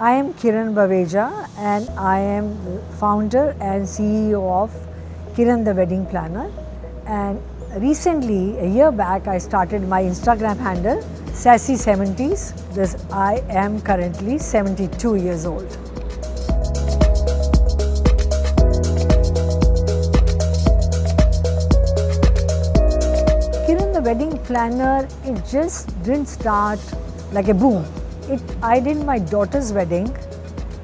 I am Kiran Baveja and I am founder and CEO of Kiran the Wedding Planner. And recently, a year back, I started my Instagram handle, Sassy70s. I am currently 72 years old. Kiran the Wedding Planner, it just didn't start like a boom. I did my daughter's wedding,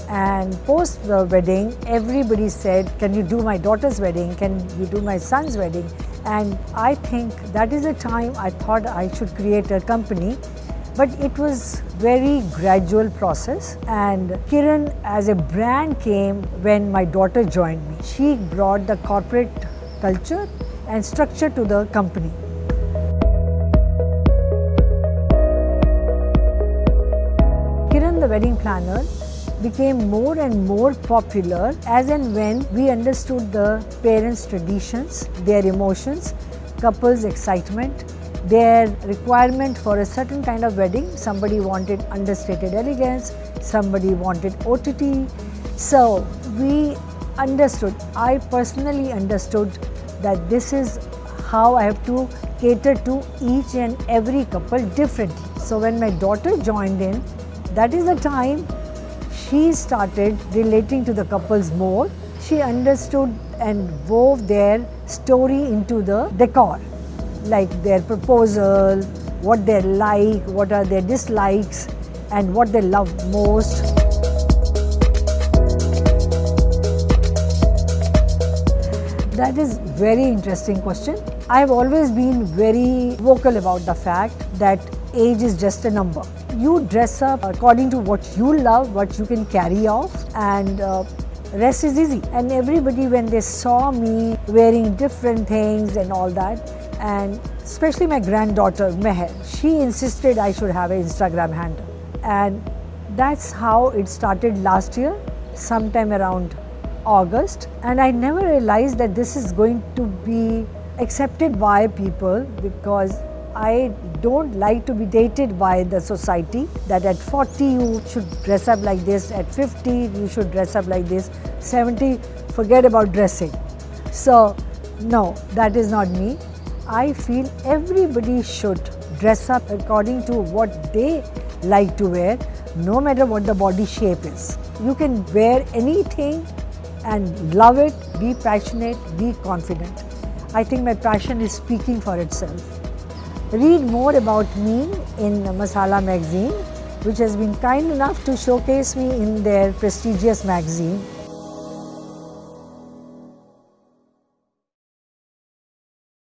and post the wedding, everybody said, can you do my daughter's wedding? Can you do my son's wedding? And I think that is the time I thought I should create a company. But it was very gradual process, and Kiran as a brand came when my daughter joined me. She brought the corporate culture and structure to the company. Kiran the Wedding Planner became more and more popular as and when we understood the parents' traditions, their emotions, couples' excitement, their requirement for a certain kind of wedding. Somebody wanted understated elegance, somebody wanted OTT. So we understood, I personally understood that this is how I have to cater to each and every couple differently. So when my daughter joined in, that is the time she started relating to the couples more. She understood and wove their story into the decor, like their proposal, what they like, what are their dislikes, and what they love most. That is very interesting question. I have always been very vocal about the fact that age is just a number. You dress up according to what you love, what you can carry off, and rest is easy. And everybody, when they saw me wearing different things and all that, and especially my granddaughter Meher, she insisted I should have an Instagram handle. And that's how it started last year, sometime around August. And I never realized that this is going to be accepted by people, because I don't like to be dated by the society that at 40 you should dress up like this, at 50 you should dress up like this, 70 forget about dressing. So no, that is not me. I feel everybody should dress up according to what they like to wear, no matter what the body shape is. You can wear anything and love it, be passionate, be confident. I think my passion is speaking for itself. Read more about me in Masala magazine, which has been kind enough to showcase me in their prestigious magazine.